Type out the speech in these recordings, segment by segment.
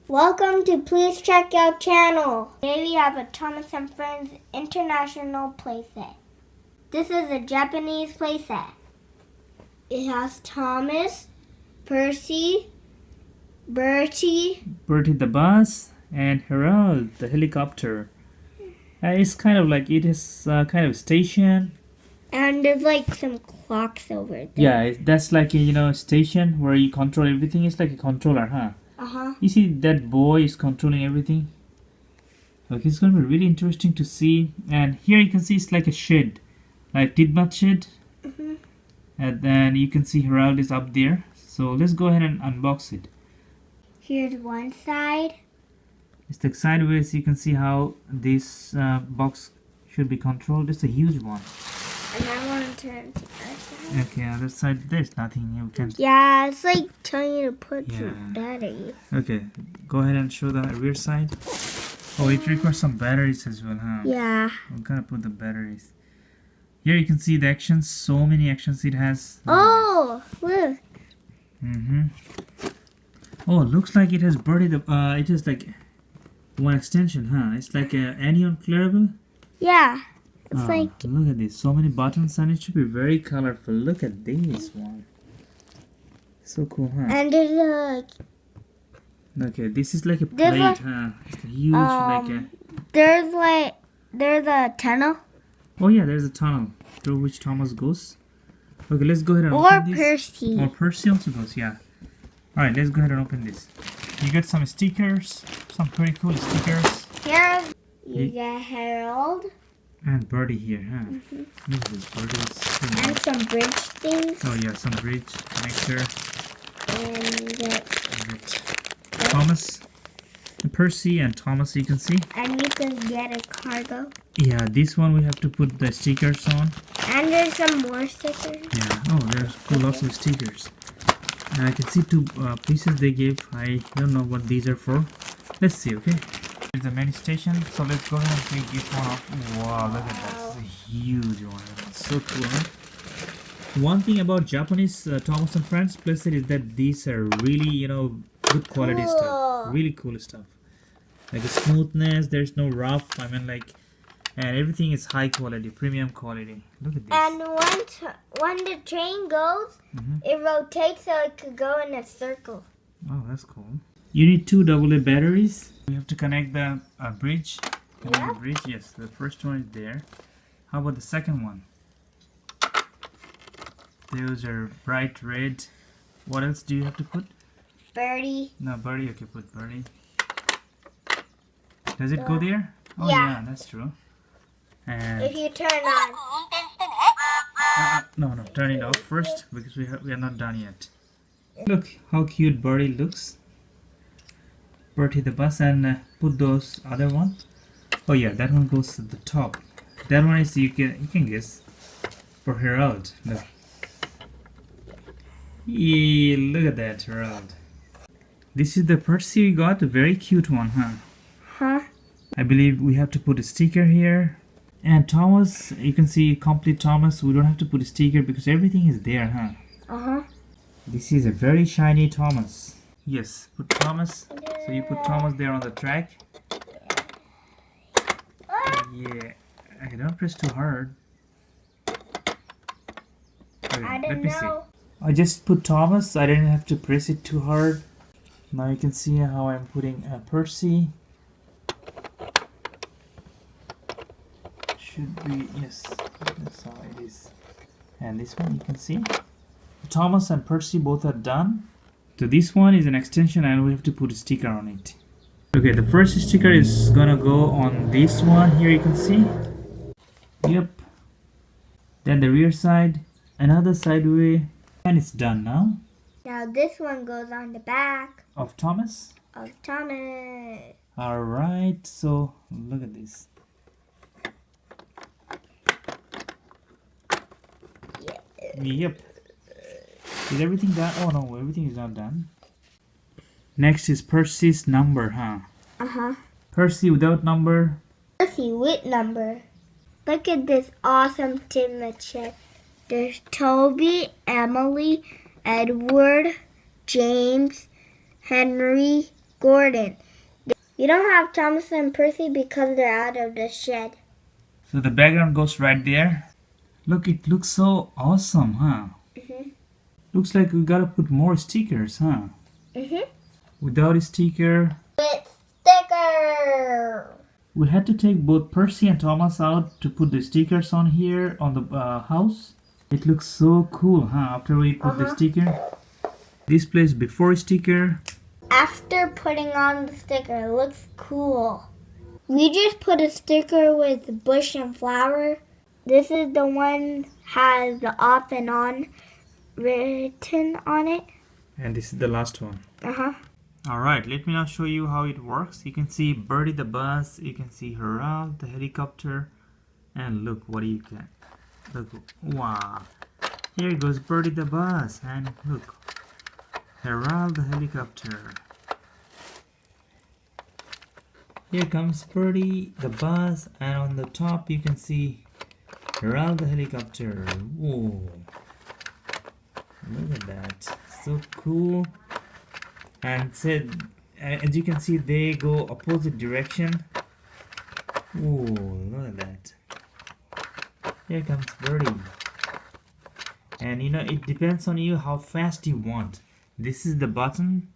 Welcome to Please Check Out channel. Today we have a Thomas and Friends International playset. This is a Japanese playset. It has Thomas, Percy, Bertie the bus, and Harold the helicopter. It's kind of like it is kind of station. and there's like some clocks over there. Yeah, that's like a station where you control everything. It's like a controller, huh? You see that boy is controlling everything. Okay, it's gonna be really interesting to see. And here you can see it's like a shed, like Tidmat shed. And then you can see Harold is up there. So let's go ahead and unbox it. Here's one side. It's like sideways. You can see how this box should be controlled. It's a huge one. And I want to turn to the other side. Okay, other side there's nothing you can. Yeah, it's like telling you to put your battery. Okay, go ahead and show the rear side. Oh, it requires some batteries as well, huh? Yeah. I'm gonna put the batteries. Here you can see the actions. So many actions it has. Oh, look. Oh, looks like it has buried the. It is like one extension, huh? It's like a anion clearable. Yeah. It's like. Look at this. So many buttons, and it should be very colorful. Look at this one. So cool, huh? And there's a. Okay, this is like a plate, huh? It's a huge, like a. There's a tunnel. Oh yeah, there's a tunnel through which Thomas goes. Okay, let's go ahead and Or open this. Percy. Or Percy also goes, yeah. Alright, let's go ahead and open this. You get some stickers, some pretty cool stickers. Here you get Harold. And Birdie here, huh? Look at this, Birdie is so nice. And some bridge things. Oh yeah, some bridge connector. And Thomas, Percy and Thomas, you can see. And you can get a cargo. Yeah, this one we have to put the stickers on. And there's some more stickers. Yeah, oh, there's lots of stickers. And I can see two pieces they gave. I don't know what these are for. Let's see, okay? Here's the main station. So let's go ahead and take this one off. Wow, look at that. It's a huge one. It's so cool, huh? One thing about Japanese Thomas and Friends playset is that these are really, good quality stuff. Really cool stuff. Like the smoothness, there's no rough. I mean, like, and everything is high quality, premium quality. Look at this. And when the train goes, it rotates so it could go in a circle. Oh, that's cool. You need two AA batteries. You have to connect the bridge. Yeah. The bridge, yes. The first one is there. How about the second one? Those are bright red. What else do you have to put? Birdie. No, Birdie. Okay, put Birdie. Does it go there? Oh, Yeah. That's true. And If you turn on. no, turn it off first because we are not done yet. Look how cute Birdie looks. Bertie the bus, and put those other one. Oh yeah, that one goes at the top. That one is you can guess for Harold. Look. Yeah, look at that Harold. This is the Percy we got, a very cute one, huh? Huh? I believe we have to put a sticker here. And Thomas, you can see complete Thomas. We don't have to put a sticker because everything is there, huh? This is a very shiny Thomas. Yes, put Thomas. So you put Thomas there on the track. Yeah. Okay, don't press too hard. Okay, let me see. I just put Thomas. I didn't have to press it too hard. Now you can see how I'm putting Percy. Should be, yes, that's how it is. And this one you can see. Thomas and Percy both are done. So this one is an extension and we have to put a sticker on it. Okay, the first sticker is gonna go on this one here, you can see. Yep. Then the rear side, another sideway, and it's done now. Now this one goes on the back Of Thomas. of Thomas. Alright, so look at this. Yep. Is everything done? Oh no, everything is not done. Next is Percy's number, huh? Percy without number. Percy with number. Look at this awesome Tidmat shed. There's Toby, Emily, Edward, James, Henry, Gordon. You don't have Thomas and Percy because they're out of the shed. So the background goes right there. Look, it looks so awesome, huh? Looks like we gotta put more stickers, huh? Without a sticker, With sticker. we had to take both Percy and Thomas out to put the stickers on here on the house. It looks so cool, huh? After we put the sticker. This place before sticker. After putting on the sticker, it looks cool. We just put a sticker with bush and flower. This is the one has the off and on written on it. And this is the last one. Uh-huh. Alright, let me now show you how it works. You can see Birdie the bus, you can see Herald the helicopter, and look what you get. Look, wow. Here goes Birdie the bus, and look, Herald the helicopter. Here comes Birdie the bus, and on the top you can see Herald the helicopter. Whoa. Look at that. So cool. And said, as you can see, they go opposite direction. Ooh, look at that. Here comes Birdie. And you know, it depends on you how fast you want. This is the button,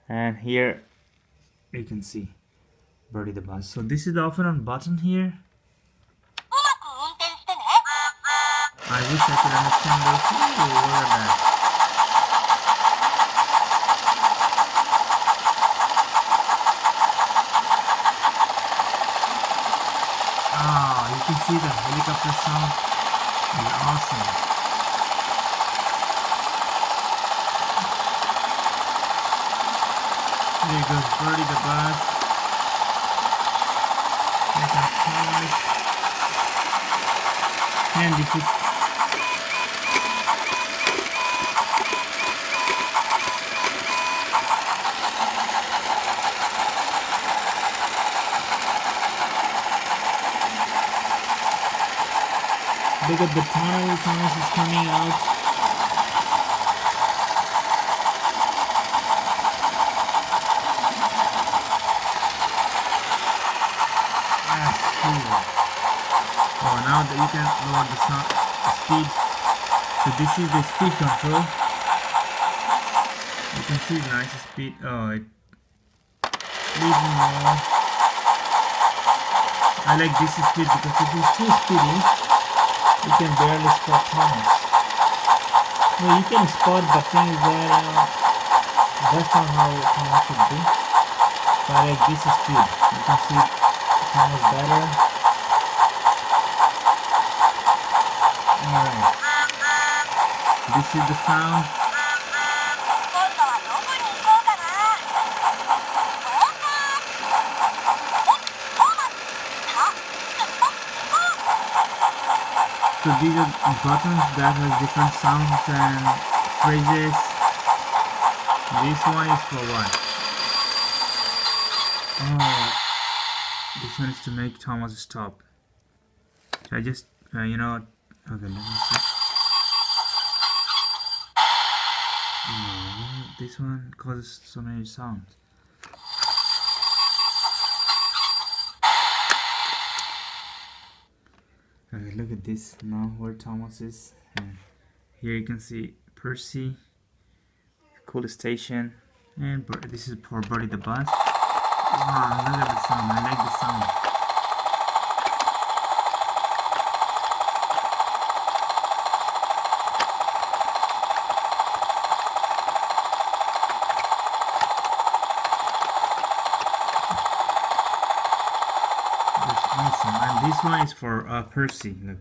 and here you can see Birdie the bus. So this is the off and on button here. I wish I could understand those. Ooh, look at that. You can see the helicopter sound is awesome. There goes Birdie the bus. Here comes Thomas. And this is look at the tunnel, Thomas is coming out. That's cool. Oh, now that you can lower the speed. So this is the speed control. You can see the nice speed. Oh, it leaves me more. I like this speed because it is too speedy. You can barely spot Thomas. No, you can spot, the thing is that that's not how Thomas should be. So I like this speed. You can see Thomas better. Alright. This is the sound. So these are buttons that have different sounds and phrases. This one is for what? Oh, this one is to make Thomas stop. So I just, you know, okay, let me see. This one causes so many sounds. Okay, look at this now where Thomas is, and here you can see Percy, cool station, and this is for Birdie the bus. Wow, look at the sound, I like the sound. That's awesome, and this one is for Percy. Look,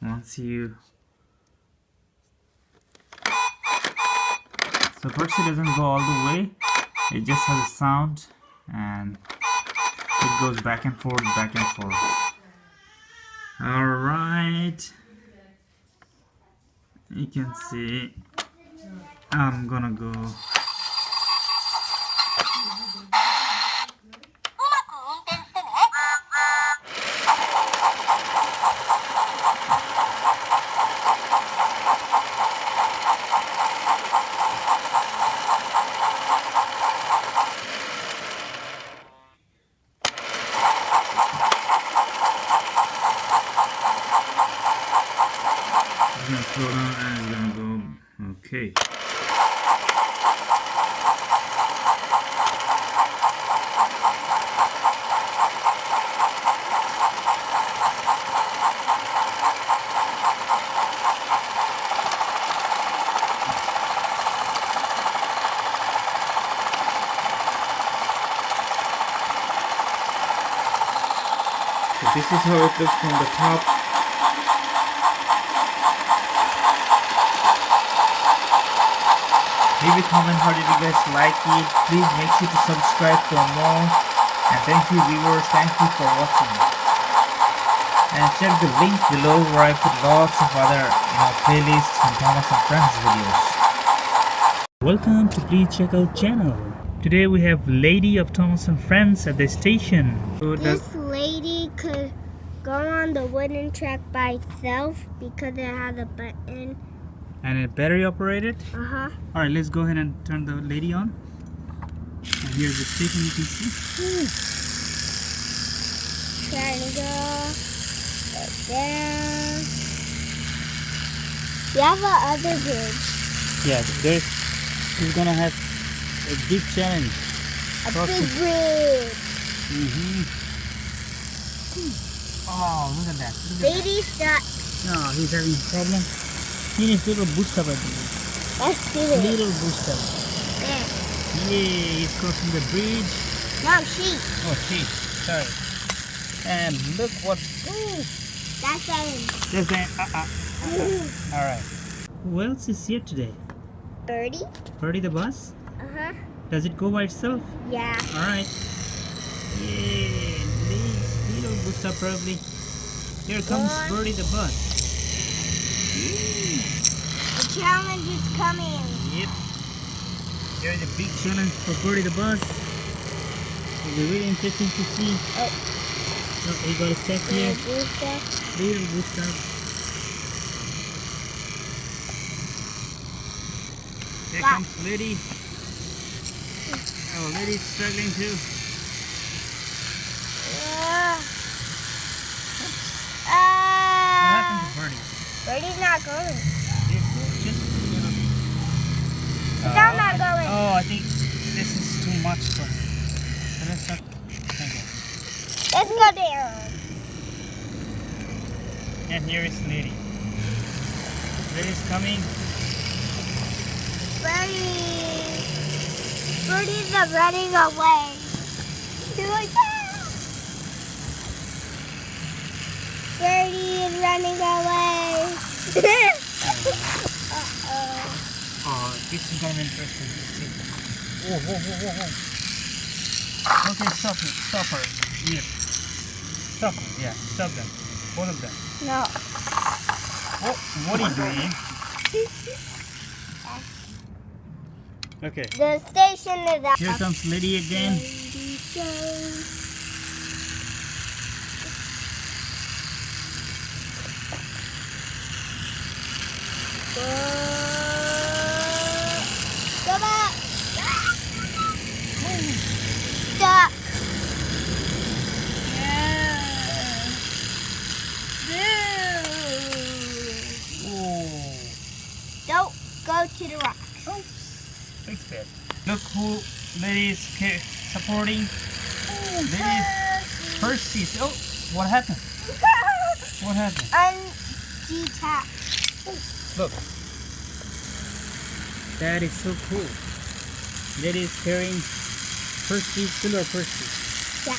once you so Percy doesn't go all the way, it just has a sound and it goes back and forth, back and forth. Alright, you can see I'm gonna go. Slow down and it's gonna go. Okay. So this is how it looks from the top. Leave a comment how did you guys like it. Please make sure to subscribe for more. And thank you viewers, thank you for watching. And check the link below where I put lots of other playlists and Thomas and Friends videos. Welcome to Please Check Out channel. Today we have Lady of Thomas and Friends at the station. So this lady could go on the wooden track by itself because it has a button. And a battery operated? Uh-huh. Alright, let's go ahead and turn the lady on. And here's the station you can see. Triangle. Down. We have a other bridge. Yeah, she's gonna have a big challenge. A big bridge. Oh, look at that. Baby's stuck. No, he's having a problem. He needs little boost up, I think. Let's do it. Little boost up. There. Yay, he's crossing the bridge. No, sheep. Oh, sheep. Sorry. And look what. That's him. There's an. Alright. Who else is here today? Birdie? Birdie the bus? Uh-huh. Does it go by itself? Yeah. Alright. Yay. Little boost up probably. Here comes Birdie the bus. The challenge is coming. Yep. Here's a big challenge for Birdie the bus. It'll be really interesting to see. Oh, he got a step here. Little boost up. Here comes Lady. Oh, Lady's struggling too. What happened to Birdie? Birdie's not going. I'm not going. Oh, I think this is too much for her. So let's not. Okay. Let's go down. And here is Lady. Lady's coming. Birdie's running away. She's like, Birdie is running away. Uh-oh. Oh, this is gonna be interesting. Whoa, whoa, whoa, whoa, whoa. Okay, stop it. Stop her. Here. Stop her. Yeah, stop them. Both of them. No. Oh, what are you doing? Okay. The station is up. Here comes Lady again. Go back. Stuck. Don't go to the rock. Oh, fix it. Look who Lady is supporting. Lady Percy. Oh, what happened? What happened? Undetached. Look. That is so cool. Lady is carrying Percy, silver Percy. Yeah.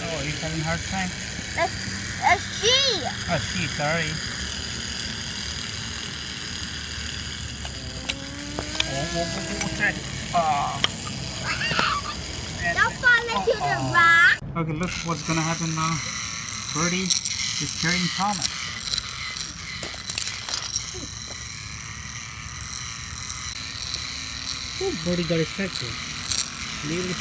Oh, he's having a hard time. That's she. Oh, she, sorry. Don't fall into the rock. Okay, look what's gonna happen now. Birdie is carrying Thomas. Oh, Birdie got distracted. Little.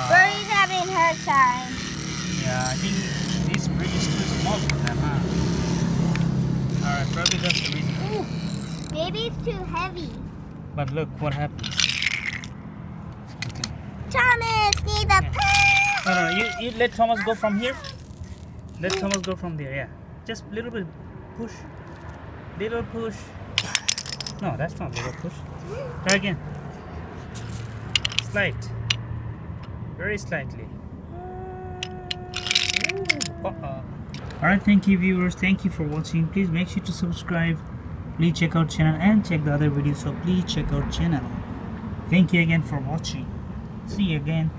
Birdie's having her time. Yeah, I think this bridge is too small for them, huh? Alright, probably that's the reason. Maybe it's too heavy. But look what happens. No, you let Thomas go from here. Let Thomas go from there. Yeah, just little bit push. Little push. No, that's not little push. Try again. Slight. Very slightly. Alright, thank you viewers. Thank you for watching. Please make sure to subscribe. Please check out channel and check the other videos. So please check out channel. Thank you again for watching. See you again.